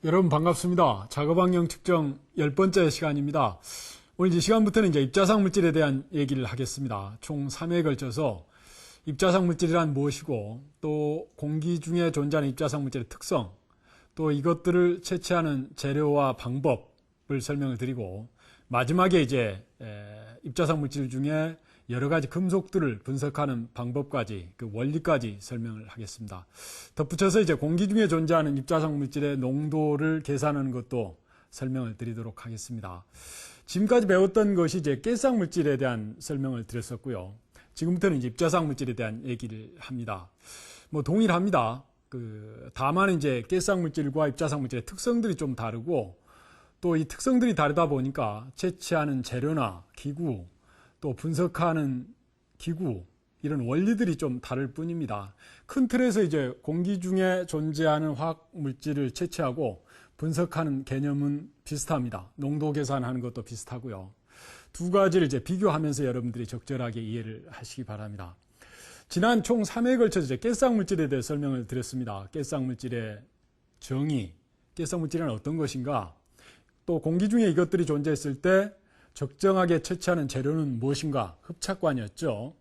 여러분 반갑습니다. 작업환경 측정 10번째 시간입니다. 오늘 이 시간부터는 이제 입자상 물질에 대한 얘기를 하겠습니다. 총 3회에 걸쳐서 입자상 물질이란 무엇이고, 또 공기 중에 존재하는 입자상 물질의 특성, 또 이것들을 채취하는 재료와 방법을 설명을 드리고, 마지막에 이제 입자상 물질 중에 여러 가지 금속들을 분석하는 방법까지, 그 원리까지 설명을 하겠습니다. 덧붙여서 이제 공기 중에 존재하는 입자상 물질의 농도를 계산하는 것도 설명을 드리도록 하겠습니다. 지금까지 배웠던 것이 이제 가스상 물질에 대한 설명을 드렸었고요. 지금부터는 이제 입자상 물질에 대한 얘기를 합니다. 뭐 동일합니다. 다만 이제 가스상 물질과 입자상 물질의 특성들이 좀 다르고, 또 이 특성들이 다르다 보니까 채취하는 재료나 기구, 또 분석하는 기구, 이런 원리들이 좀 다를 뿐입니다. 큰 틀에서 이제 공기 중에 존재하는 화학 물질을 채취하고 분석하는 개념은 비슷합니다. 농도 계산하는 것도 비슷하고요. 두 가지를 이제 비교하면서 여러분들이 적절하게 이해를 하시기 바랍니다. 지난 총 3회에 걸쳐서 이제 가스상 물질에 대해 설명을 드렸습니다. 가스상 물질의 정의, 가스상 물질은 어떤 것인가, 또 공기 중에 이것들이 존재했을 때 적정하게 채취하는 재료는 무엇인가, 흡착관이었죠.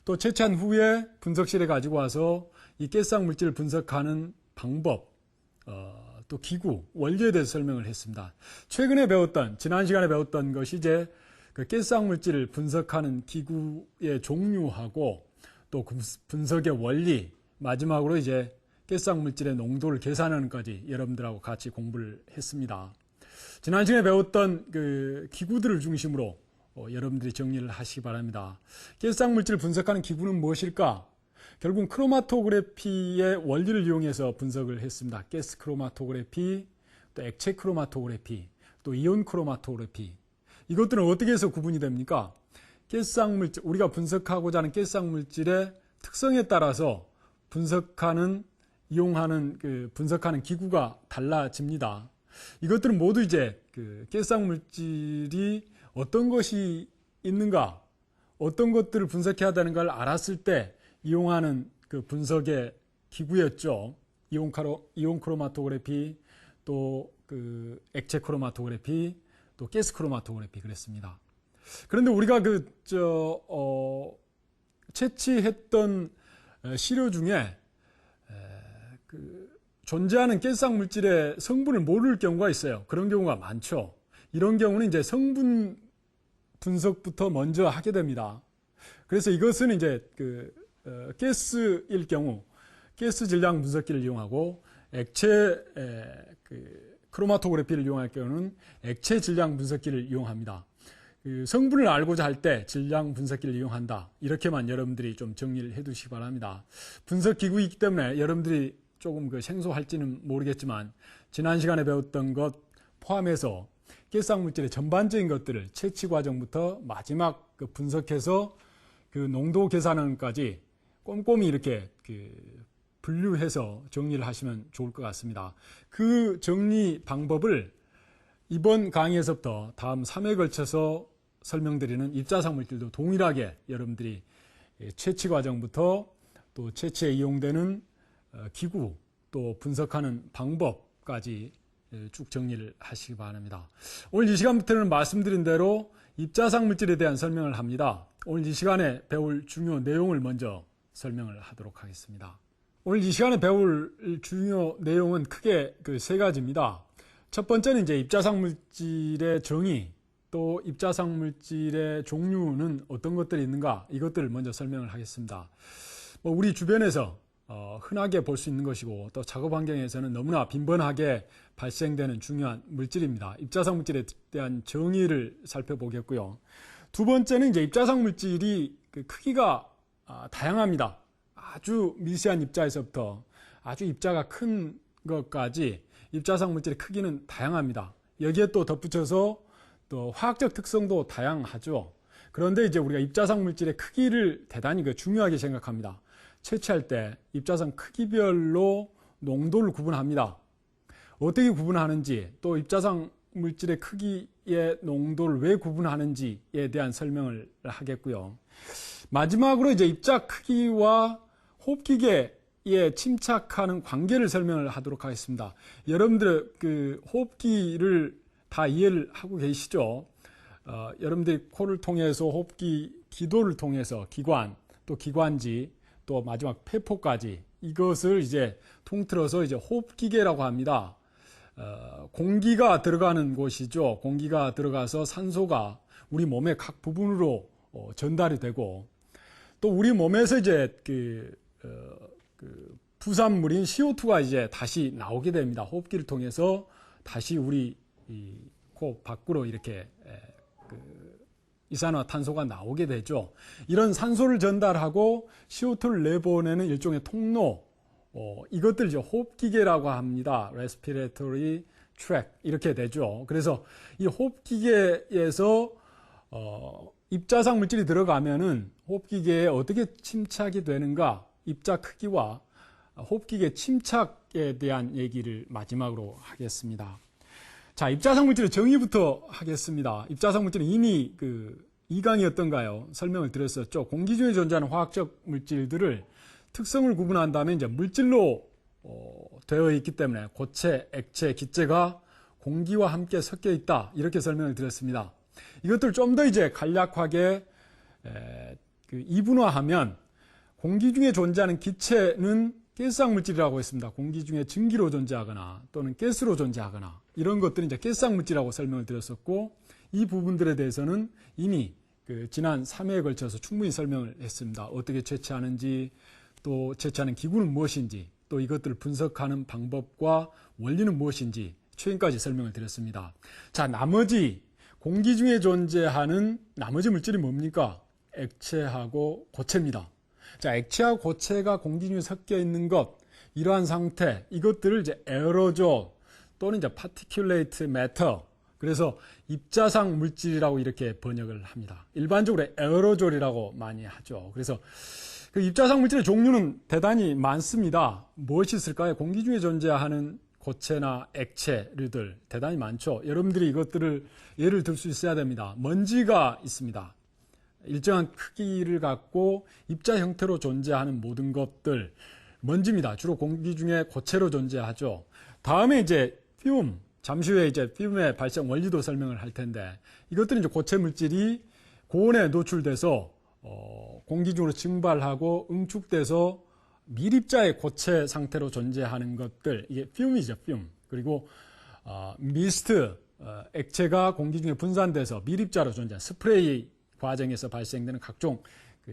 또 채취한 후에 분석실에 가지고 와서 이 가스상 물질을 분석하는 방법, 또 기구, 원리에 대해서 설명을 했습니다. 최근에 배웠던, 지난 시간에 배웠던 것이 이제 그 가스상 물질을 분석하는 기구의 종류하고, 또 분석의 원리, 마지막으로 이제 가스상 물질의 농도를 계산하는 것까지 여러분들하고 같이 공부를 했습니다. 지난 시간에 배웠던 그 기구들을 중심으로 여러분들이 정리를 하시기 바랍니다. 가스상 물질을 분석하는 기구는 무엇일까? 결국 크로마토그래피의 원리를 이용해서 분석을 했습니다. 가스 크로마토그래피, 또 액체 크로마토그래피, 또 이온 크로마토그래피. 이것들은 어떻게 해서 구분이 됩니까? 가스상 물질, 우리가 분석하고자 하는 가스상 물질의 특성에 따라서 이용하는 분석하는 기구가 달라집니다. 이것들은 모두 이제 가스상 물질이 어떤 것이 있는가, 어떤 것들을 분석해야 되는 걸 알았을 때 이용하는 그 분석의 기구였죠. 이온 크로마토그래피, 또 액체 크로마토그래피, 또 가스 크로마토그래피, 그랬습니다. 그런데 우리가 채취했던 시료 중에 존재하는 가스상 물질의 성분을 모를 경우가 있어요. 그런 경우가 많죠. 이런 경우는 이제 성분 분석부터 먼저 하게 됩니다. 그래서 이것은 이제 가스일 경우 가스 질량 분석기를 이용하고, 액체 크로마토그래피를 이용할 경우는 액체 질량 분석기를 이용합니다. 성분을 알고자 할 때 질량 분석기를 이용한다. 이렇게만 여러분들이 좀 정리를 해 두시기 바랍니다. 분석 기구이기 때문에 여러분들이 조금 생소할지는 모르겠지만, 지난 시간에 배웠던 것 포함해서 가스상 물질의 전반적인 것들을 채취 과정부터 마지막 분석해서 농도 계산하는까지 꼼꼼히 이렇게 분류해서 정리를 하시면 좋을 것 같습니다. 그 정리 방법을 이번 강의에서부터 다음 3회에 걸쳐서 설명드리는 입자상 물질도 동일하게 여러분들이 채취 과정부터 또 채취에 이용되는 기구, 또 분석하는 방법까지 쭉 정리를 하시기 바랍니다. 오늘 이 시간부터는 말씀드린 대로 입자상 물질에 대한 설명을 합니다. 오늘 이 시간에 배울 중요 내용을 먼저 설명을 하도록 하겠습니다. 오늘 이 시간에 배울 중요 내용은 크게 세 가지입니다. 첫 번째는 이제 입자상 물질의 정의, 또 입자상 물질의 종류는 어떤 것들이 있는가, 이것들을 먼저 설명을 하겠습니다. 우리 주변에서 흔하게 볼 수 있는 것이고, 또 작업 환경에서는 너무나 빈번하게 발생되는 중요한 물질입니다. 입자상 물질에 대한 정의를 살펴보겠고요. 두 번째는 이제 입자상 물질이 크기가 다양합니다. 아주 미세한 입자에서부터 아주 입자가 큰 것까지 입자상 물질의 크기는 다양합니다. 여기에 또 덧붙여서 또 화학적 특성도 다양하죠. 그런데 이제 우리가 입자상 물질의 크기를 대단히 중요하게 생각합니다. 채취할 때 입자상 크기별로 농도를 구분합니다. 어떻게 구분하는지, 또 입자상 물질의 크기의 농도를 왜 구분하는지에 대한 설명을 하겠고요. 마지막으로 이제 입자 크기와 호흡기계 호흡기에 침착하는 관계를 설명을 하도록 하겠습니다. 여러분들 그 호흡기를 다 이해를 하고 계시죠? 여러분들이 코를 통해서 호흡기 기도를 통해서 기관, 또 기관지, 또 마지막 폐포까지 이것을 이제 통틀어서 이제 호흡기계라고 합니다. 공기가 들어가는 곳이죠. 공기가 들어가서 산소가 우리 몸의 각 부분으로 전달이 되고, 또 우리 몸에서 이제 그 부산물인 CO2가 이제 다시 나오게 됩니다. 호흡기를 통해서 다시 우리 코 밖으로 이렇게 이산화탄소가 나오게 되죠. 이런 산소를 전달하고 CO2를 내보내는 일종의 통로, 이것들 이제 호흡기계라고 합니다. Respiratory tract 이렇게 되죠. 그래서 이 호흡기계에서 입자상 물질이 들어가면은 호흡기계에 어떻게 침착이 되는가, 입자 크기와 호흡기계 침착에 대한 얘기를 마지막으로 하겠습니다. 자, 입자상 물질의 정의부터 하겠습니다. 입자상 물질은 이미 2강이었던가요? 설명을 드렸었죠. 공기 중에 존재하는 화학적 물질들을 특성을 구분한 다음에 이제 물질로 되어 있기 때문에 고체, 액체, 기체가 공기와 함께 섞여 있다. 이렇게 설명을 드렸습니다. 이것들 좀 더 이제 간략하게 이분화하면 공기 중에 존재하는 기체는 가스상 물질이라고 했습니다. 공기 중에 증기로 존재하거나 또는 가스로 존재하거나 이런 것들은 이제 가스상 물질이라고 설명을 드렸었고, 이 부분들에 대해서는 이미 지난 3회에 걸쳐서 충분히 설명을 했습니다. 어떻게 채취하는지, 또 채취하는 기구는 무엇인지, 또 이것들을 분석하는 방법과 원리는 무엇인지 최근까지 설명을 드렸습니다. 자, 나머지 공기 중에 존재하는 나머지 물질이 뭡니까? 액체하고 고체입니다. 자, 액체와 고체가 공기 중에 섞여 있는 것, 이러한 상태, 이것들을 이제 에어로졸 또는 이제 파티큘레이트 매터, 그래서 입자상 물질이라고 이렇게 번역을 합니다. 일반적으로 에어로졸이라고 많이 하죠. 그래서 그 입자상 물질의 종류는 대단히 많습니다. 무엇이 있을까요? 공기 중에 존재하는 고체나 액체류들 대단히 많죠. 여러분들이 이것들을 예를 들 수 있어야 됩니다. 먼지가 있습니다. 일정한 크기를 갖고 입자 형태로 존재하는 모든 것들, 먼지입니다. 주로 공기 중에 고체로 존재하죠. 다음에 이제 퓨움, 잠시 후에 이제 퓨움의 발생 원리도 설명을 할 텐데, 이것들은 이제 고체 물질이 고온에 노출돼서 공기 중으로 증발하고 응축돼서 밀입자의 고체 상태로 존재하는 것들, 이게 퓨움이죠, 퓨움. 그리고 미스트, 액체가 공기 중에 분산돼서 밀입자로 존재하는 스프레이 과정에서 발생되는 각종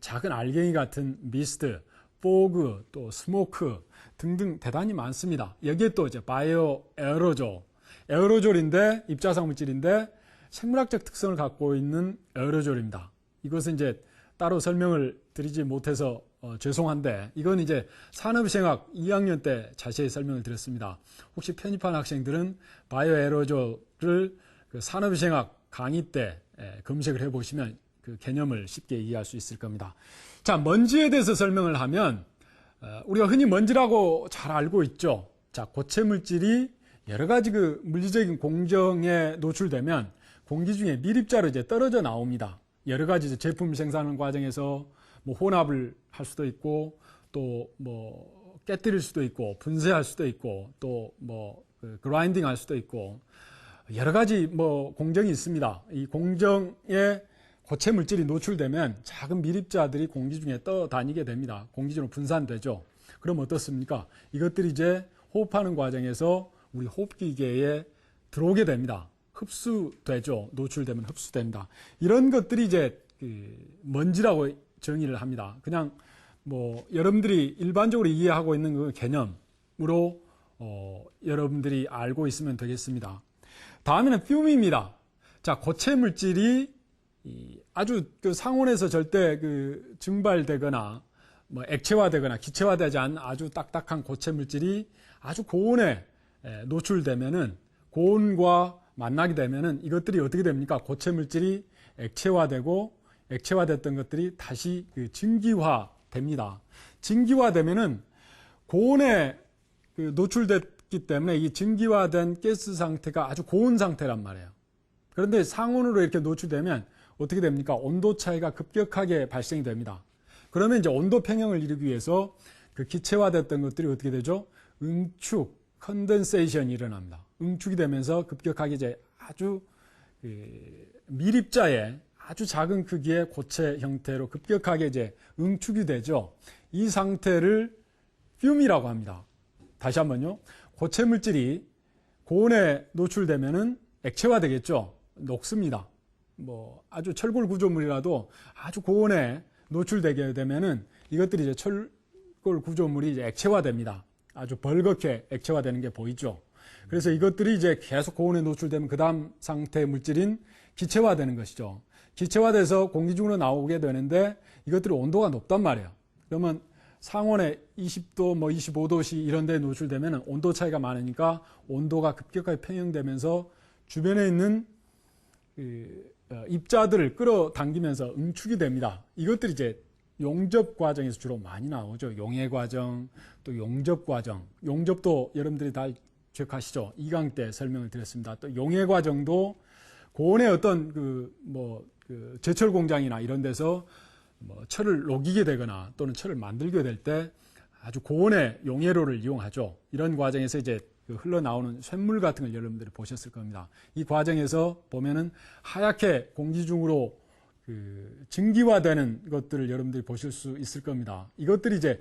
작은 알갱이 같은 미스트, 포그, 또 스모크 등등 대단히 많습니다. 여기에 또 이제 바이오 에어로졸, 에어로졸인데 입자상 물질인데 생물학적 특성을 갖고 있는 에어로졸입니다. 이것은 이제 따로 설명을 드리지 못해서 죄송한데, 이건 이제 산업생학 2학년 때 자세히 설명을 드렸습니다. 혹시 편입한 학생들은 바이오 에어로졸을 산업생학 강의 때 검색을 해보시면 그 개념을 쉽게 이해할 수 있을 겁니다. 자, 먼지에 대해서 설명을 하면 우리가 흔히 먼지라고 잘 알고 있죠. 자, 고체 물질이 여러 가지 그 물리적인 공정에 노출되면 공기 중에 밀입자로 이제 떨어져 나옵니다. 여러 가지 제품 생산하는 과정에서 뭐 혼합을 할 수도 있고, 또 뭐 깨뜨릴 수도 있고, 분쇄할 수도 있고, 또 뭐 그라인딩 할 수도 있고, 여러 가지 뭐 공정이 있습니다. 이 공정에 고체 물질이 노출되면 작은 밀입자들이 공기 중에 떠다니게 됩니다. 공기 중으로 분산되죠. 그럼 어떻습니까? 이것들이 이제 호흡하는 과정에서 우리 호흡기계에 들어오게 됩니다. 흡수되죠. 노출되면 흡수됩니다. 이런 것들이 이제 먼지라고 정의를 합니다. 그냥 뭐 여러분들이 일반적으로 이해하고 있는 그 개념으로 여러분들이 알고 있으면 되겠습니다. 다음에는 퓨움입니다. 자, 고체 물질이 아주 그 상온에서 절대 그 증발되거나 뭐 액체화되거나 기체화되지 않은 아주 딱딱한 고체 물질이 아주 고온에 노출되면은, 고온과 만나게 되면은 이것들이 어떻게 됩니까? 고체 물질이 액체화되고, 액체화됐던 것들이 다시 그 증기화됩니다. 증기화되면은 고온에 그 노출됐기 때문에 이 증기화된 가스 상태가 아주 고온 상태란 말이에요. 그런데 상온으로 이렇게 노출되면 어떻게 됩니까? 온도 차이가 급격하게 발생이 됩니다. 그러면 이제 온도 평형을 이루기 위해서 그 기체화됐던 것들이 어떻게 되죠? 응축, 컨덴세이션이 일어납니다. 응축이 되면서 급격하게 이제 아주 밀입자의 아주 작은 크기의 고체 형태로 급격하게 이제 응축이 되죠. 이 상태를 띨이라고 합니다. 다시 한번요. 고체 물질이 고온에 노출되면은 액체화 되겠죠. 녹습니다. 뭐 아주 철골 구조물이라도 아주 고온에 노출되게 되면은 이것들이 이제 철골 구조물이 이제 액체화됩니다. 아주 벌겋게 액체화되는 게 보이죠. 그래서 이것들이 이제 계속 고온에 노출되면 그 다음 상태의 물질인 기체화되는 것이죠. 기체화돼서 공기 중으로 나오게 되는데 이것들이 온도가 높단 말이에요. 그러면 상온에 20도, 25도씨 이런 데 노출되면 온도 차이가 많으니까 온도가 급격하게 평형되면서 주변에 있는 입자들을 끌어당기면서 응축이 됩니다. 이것들이 이제 용접 과정에서 주로 많이 나오죠. 용해 과정, 또 용접 과정. 용접도 여러분들이 다 기억하시죠? 2강 때 설명을 드렸습니다. 또 용해 과정도 고온의 어떤 제철 공장이나 이런 데서 철을 녹이게 되거나 또는 철을 만들게 될 때 아주 고온의 용해로를 이용하죠. 이런 과정에서 이제 흘러나오는 쇳물 같은 걸 여러분들이 보셨을 겁니다. 이 과정에서 보면은 하얗게 공기 중으로 증기화되는 것들을 여러분들이 보실 수 있을 겁니다. 이것들이 이제